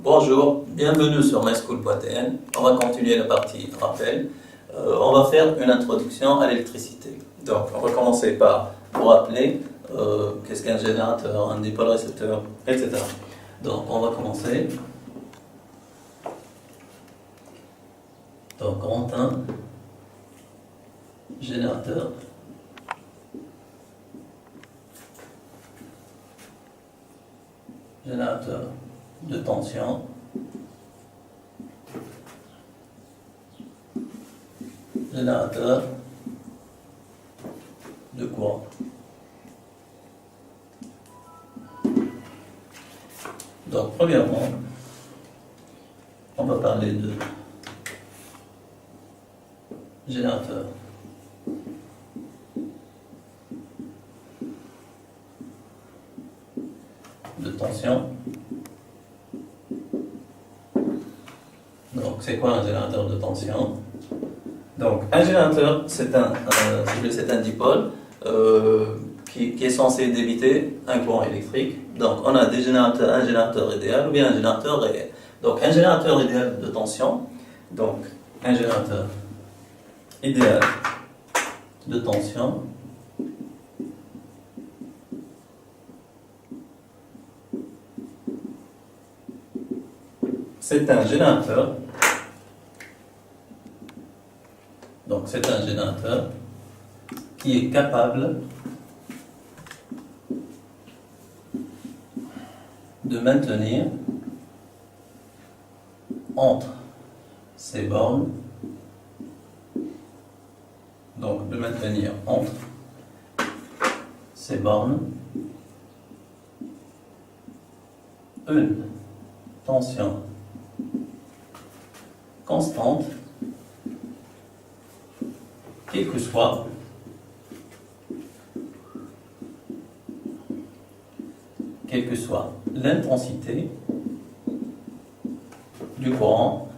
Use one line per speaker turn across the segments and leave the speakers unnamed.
Bonjour, bienvenue sur myschool.tn. On va continuer la partie rappel. On va faire une introduction à l'électricité. Donc, on va commencer par vous rappeler qu'est-ce qu'un générateur, un dipôle récepteur, etc. Donc, on va commencer. Donc, grand 1, générateur. Générateur de tension, générateur de courant. Donc, premièrement, on va parler de générateur de tension. Donc, c'est quoi un générateur de tension? Donc, un générateur, c'est un dipôle qui est censé débiter un courant électrique. Donc, on a un générateur idéal ou bien un générateur réel. Donc, un générateur idéal de tension, donc un générateur idéal de tension, c'est un générateur. Donc, c'est un générateur qui est capable de maintenir entre ces bornes, donc de maintenir entre ces bornes une tension constante, quelle que soit l'intensité du courant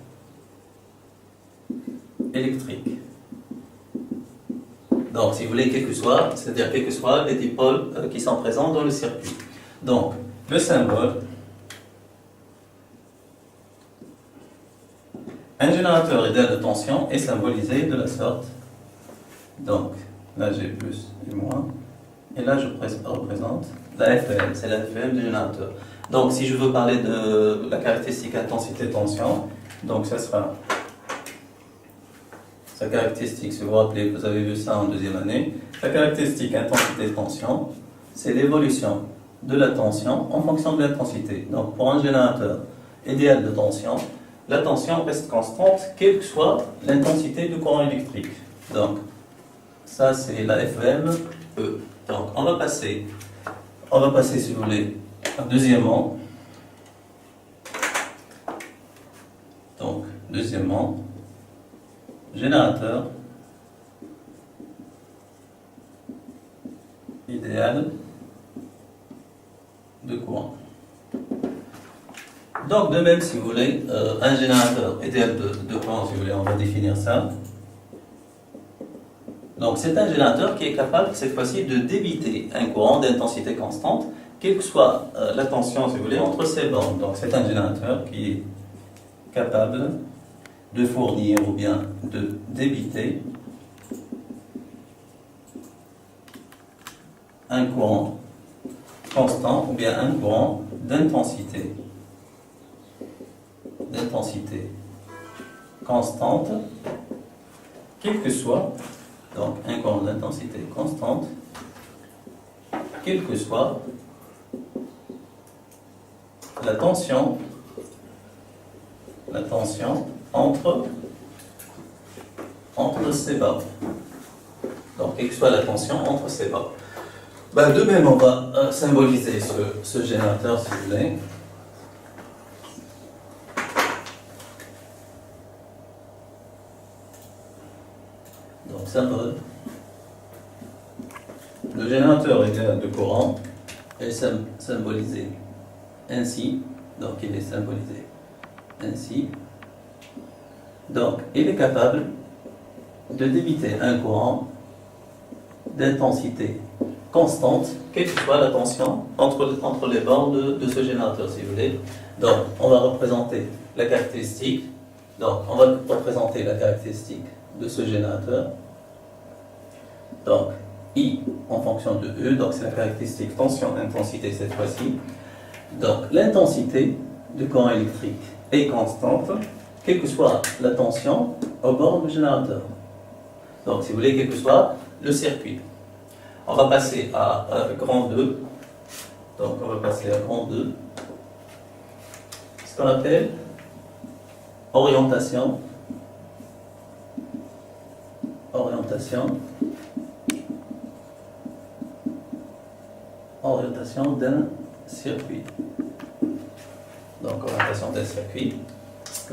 électrique. Donc, si vous voulez, quel que soit, c'est-à-dire quels que soient les dipôles qui sont présents dans le circuit. Donc, le symbole, un générateur idéal de tension est symbolisé de la sorte. Donc, là j'ai plus et moins. Et là je représente la FEM, c'est la FEM du générateur. Donc, si je veux parler de la caractéristique intensité-tension, donc ça sera sa caractéristique, si vous vous rappelez, vous avez vu ça en deuxième année. Sa caractéristique intensité-tension, c'est l'évolution de la tension en fonction de l'intensité. Donc, pour un générateur idéal de tension, la tension reste constante, quelle que soit l'intensité du courant électrique. Donc, ça c'est la FEM E. Donc, on va passer si vous voulez, deuxièmement. Donc, deuxièmement, générateur idéal de courant. Donc, de même, si vous voulez, un générateur idéal de courant, si vous voulez, on va définir ça. Donc, c'est un générateur qui est capable, cette fois-ci, de débiter un courant d'intensité constante, quelle que soit la tension, si vous voulez, entre ces bornes. Donc, c'est un générateur qui est capable de fournir ou bien de débiter un courant constant ou bien un courant d'intensité constante, quel que soit, donc un courant d'intensité constante, quelle que soit la tension entre ces bornes. Donc, quelle que soit la tension entre ces bornes. De même, on va symboliser ce générateur, si vous voulez. Donc, symbole. Le générateur idéal de courant est symbolisé ainsi. Donc, il est symbolisé ainsi. Donc, il est capable de débiter un courant d'intensité constante, quelle que soit la tension entre les bornes de ce générateur, si vous voulez. Donc, on va représenter la caractéristique. Donc, on va représenter la caractéristique de ce générateur. Donc, I en fonction de E, donc c'est la caractéristique tension-intensité cette fois-ci. Donc, l'intensité du courant électrique est constante, quelle que soit la tension au bord du générateur. Donc, si vous voulez, quel que soit le circuit. On va passer à grand 2. Donc, on va passer à grand 2. Ce qu'on appelle orientation. Orientation d'un circuit. Donc, orientation d'un circuit.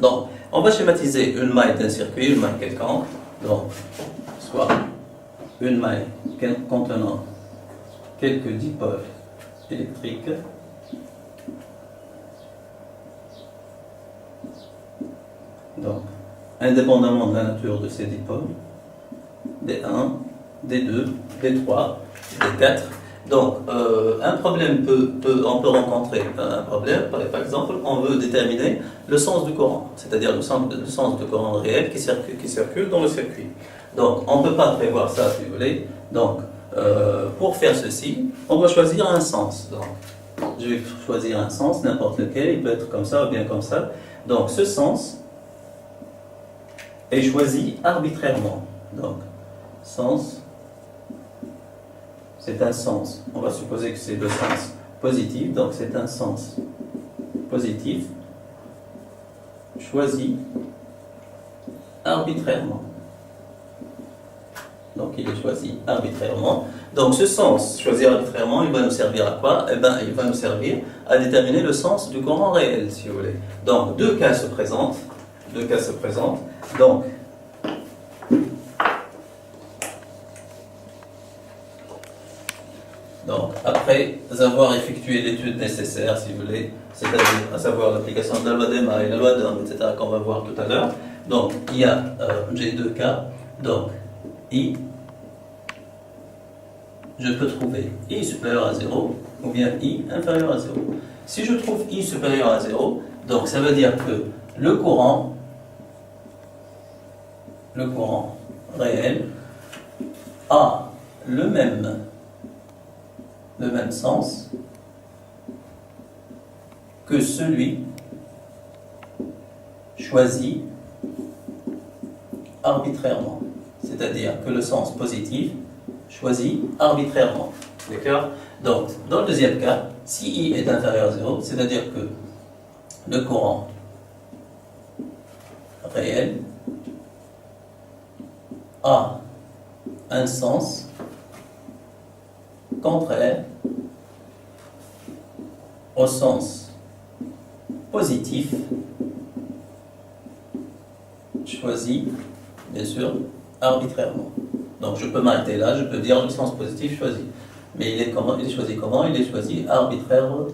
Donc, on va schématiser une maille d'un circuit, une maille quelconque. Donc, soit une maille contenant quelques dipôles électriques. Donc, indépendamment de la nature de ces dipôles, D1, D2, D3, D4. Donc, un problème on peut rencontrer un problème, par exemple, on veut déterminer le sens du courant, c'est-à-dire le sens du courant réel qui circule dans le circuit. Donc, on ne peut pas prévoir ça, si vous voulez. Donc, pour faire ceci, on va choisir un sens. Donc, je vais choisir un sens, n'importe lequel, il peut être comme ça ou bien comme ça. Donc, ce sens est choisi arbitrairement. Donc, sens, c'est un sens. On va supposer que c'est le sens positif, donc c'est un sens positif choisi arbitrairement. Donc, il est choisi arbitrairement. Donc, ce sens choisi arbitrairement, il va nous servir à quoi? Eh bien, il va nous servir à déterminer le sens du courant réel, si vous voulez. Donc, deux cas se présentent. Donc, après avoir effectué l'étude nécessaire, si vous voulez, c'est-à-dire à savoir l'application de la loi d'Ema et la loi d'Ohm, etc., qu'on va voir tout à l'heure. Donc, j'ai deux cas. Donc, I, je peux trouver I supérieur à 0 ou bien I inférieur à 0. Si je trouve I supérieur à 0, donc ça veut dire que le courant réel a le même sens que celui choisi arbitrairement. C'est-à-dire que le sens positif choisi arbitrairement. D'accord? Donc, dans le deuxième cas, si I est inférieur à 0, c'est-à-dire que le courant réel a un sens contraire au sens positif choisi, bien sûr, arbitrairement. Donc je peux m'arrêter là, je peux dire le sens positif choisi. Mais il est choisi comment? Il est choisi arbitrairement.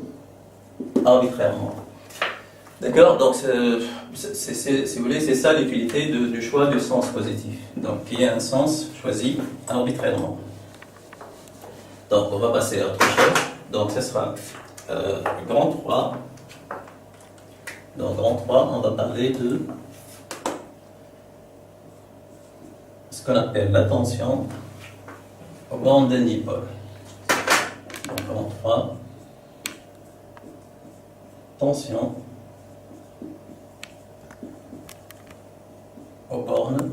D'accord? Donc, si vous voulez, c'est ça l'utilité du choix du sens positif. Donc, il y a un sens choisi arbitrairement. Donc, on va passer à autre chose. Donc, ce sera grand 3. Dans grand 3, on va parler de ce qu'on appelle la tension au bord d'un dipôle. Donc, grand 3, tension aux bornes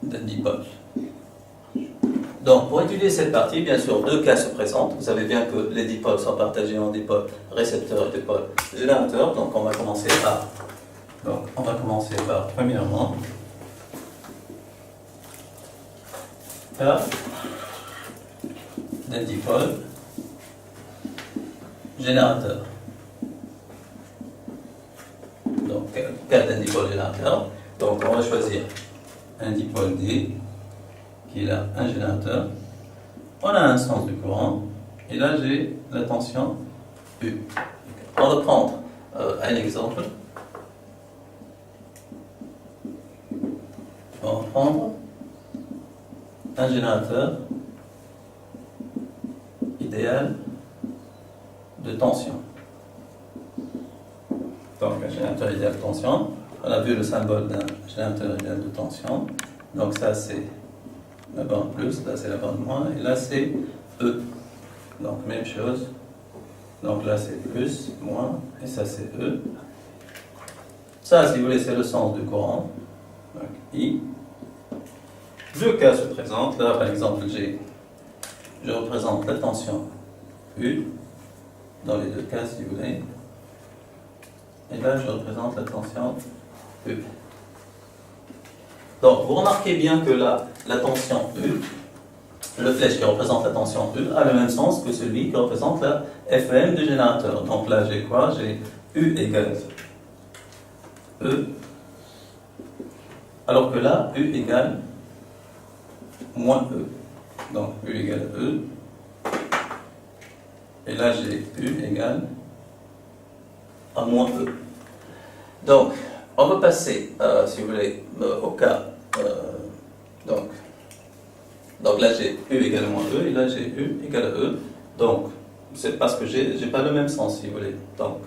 d'un dipôle. Donc, pour étudier cette partie, bien sûr, deux cas se présentent. Vous savez bien que les dipôles sont partagés en dipôles récepteurs et dipôles générateurs. Donc, on va commencer par premièrement, cas d'un dipôle générateur. Donc, cas d'un dipôle générateur. Donc, on va choisir un dipôle D qui est là un générateur. On a un sens du courant. Et là, j'ai la tension U. On va prendre un exemple. On va prendre un générateur idéal de tension. Donc, un générateur idéal de tension. On a vu le symbole d'un générateur idéal de tension. Donc, ça, c'est la borne plus, là, c'est la borne moins, et là, c'est E. Donc, même chose. Donc, là, c'est plus, moins, et ça, c'est E. Ça, si vous voulez, c'est le sens du courant. Donc, I. Deux cas se présentent. Là, par exemple, je représente la tension U, dans les deux cas, si vous voulez. Et là, je représente la tension U. Donc, vous remarquez bien que là, la tension U, le flèche qui représente la tension U, a le même sens que celui qui représente la FM du générateur. Donc là, j'ai quoi? J'ai U égale E, alors que là, U égale moins E. Donc, U égale E. Et là, j'ai U égale à moins E. Donc, on va passer, si vous voulez, au cas. Donc là, j'ai U égale à moins E, et là, j'ai U égale à E. Donc, c'est parce que j'ai pas le même sens, si vous voulez. Donc,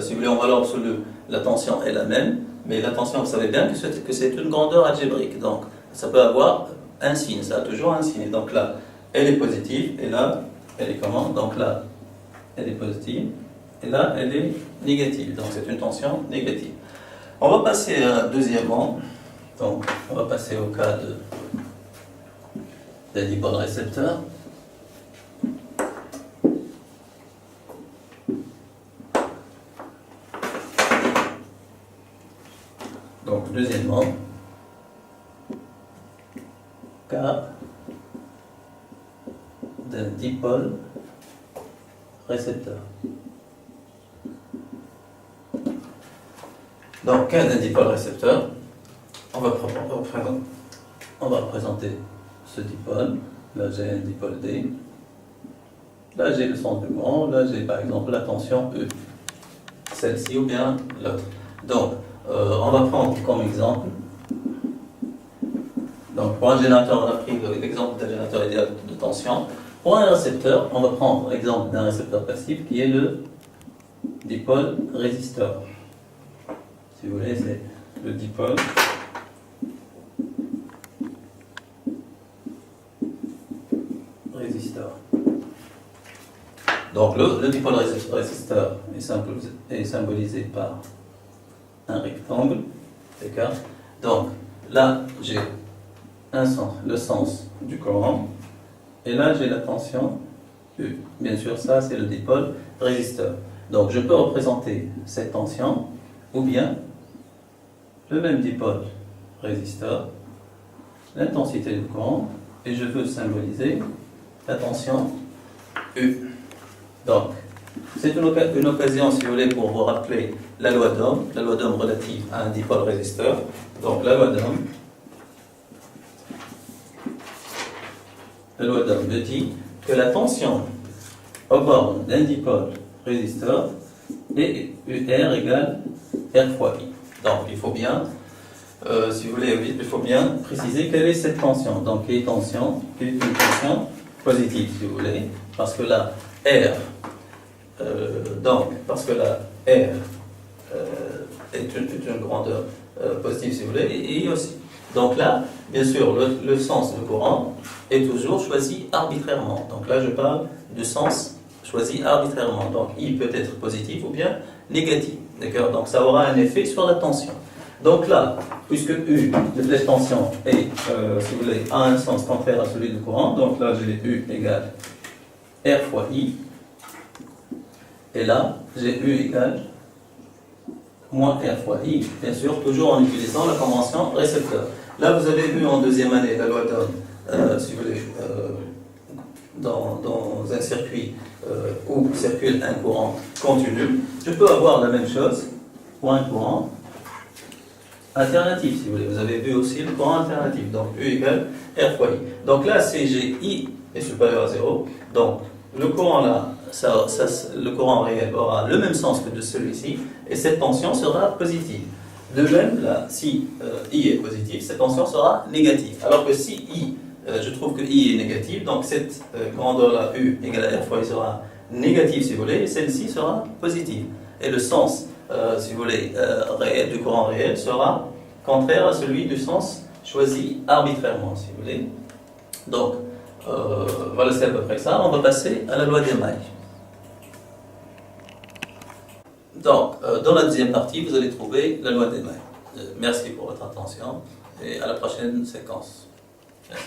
si vous voulez, en valeur absolue, la tension est la même, mais la tension, vous savez bien que c'est une grandeur algébrique. Donc, ça peut avoir un signe, ça a toujours un signe. Donc là, elle est positive, et là, elle est comment? Donc là, elle est positive, et là, elle est négative. Donc, c'est une tension négative. On va passer deuxièmement. Donc, on va passer au cas d'un dipôle récepteur. Donc, deuxièmement, cas d'un dipôle récepteur. Donc, cas d'un dipôle récepteur, on va représenter ce dipôle. Là, j'ai un dipôle D. Là, j'ai le sens du courant. Là, j'ai par exemple la tension E. Celle-ci ou bien l'autre. Donc, on va prendre comme exemple. Donc, pour un générateur, on a pris l'exemple d'un générateur idéal de tension. Pour un récepteur, on va prendre l'exemple d'un récepteur passif qui est le dipôle résisteur. Si vous voulez, c'est le dipôle résisteur. Donc, le dipôle résisteur est symbolisé par un rectangle, d'accord? Donc, là, j'ai le sens du courant, et là, j'ai la tension U. Bien sûr, ça, c'est le dipôle résisteur. Donc, je peux représenter cette tension, ou bien le même dipôle résisteur, l'intensité du courant, et je veux symboliser la tension U. Donc, c'est une occasion, si vous voulez, pour vous rappeler la loi d'Ohm relative à un dipôle résisteur. Donc, la loi d'Ohm me dit que la tension aux bornes d'un dipôle résisteur est UR égale R fois I. Donc, il faut bien, si vous voulez, il faut bien préciser quelle est cette tension. Donc, quelle est une tension positive, si vous voulez, parce que là, R est une grandeur positive, si vous voulez, et I aussi. Donc là, bien sûr, le sens du courant est toujours choisi arbitrairement. Donc là, je parle du sens choisi arbitrairement. Donc I peut être positif ou bien négatif. D'accord? Donc ça aura un effet sur la tension. Donc là, puisque U, le flèche tension, est, si vous voulez, a un sens contraire à celui du courant, donc là, j'ai U égale R fois I. Et là, j'ai U égale moins R fois I, bien sûr, toujours en utilisant la convention récepteur. Là, vous avez vu en deuxième année la loi d'Ohm, si vous voulez, dans un circuit où circule un courant continu. Je peux avoir la même chose pour un courant alternatif, si vous voulez. Vous avez vu aussi le courant alternatif, donc U égale R fois I. Donc là, CGI est supérieur à 0, donc le courant là, le courant réel aura le même sens que de celui-ci, et cette tension sera positive. De même, là, si I est positif, cette tension sera négative. Alors que si I, je trouve que I est négative, donc cette grandeur-là, U égale à R fois I, sera négative, si vous voulez, et celle-ci sera positive. Et le sens, si vous voulez, réel, du courant réel sera contraire à celui du sens choisi arbitrairement, si vous voulez. Donc, voilà, c'est à peu près ça. On va passer à la loi des mailles. Donc, dans la deuxième partie, vous allez trouver la loi des mailles. Merci pour votre attention et à la prochaine séquence. Merci.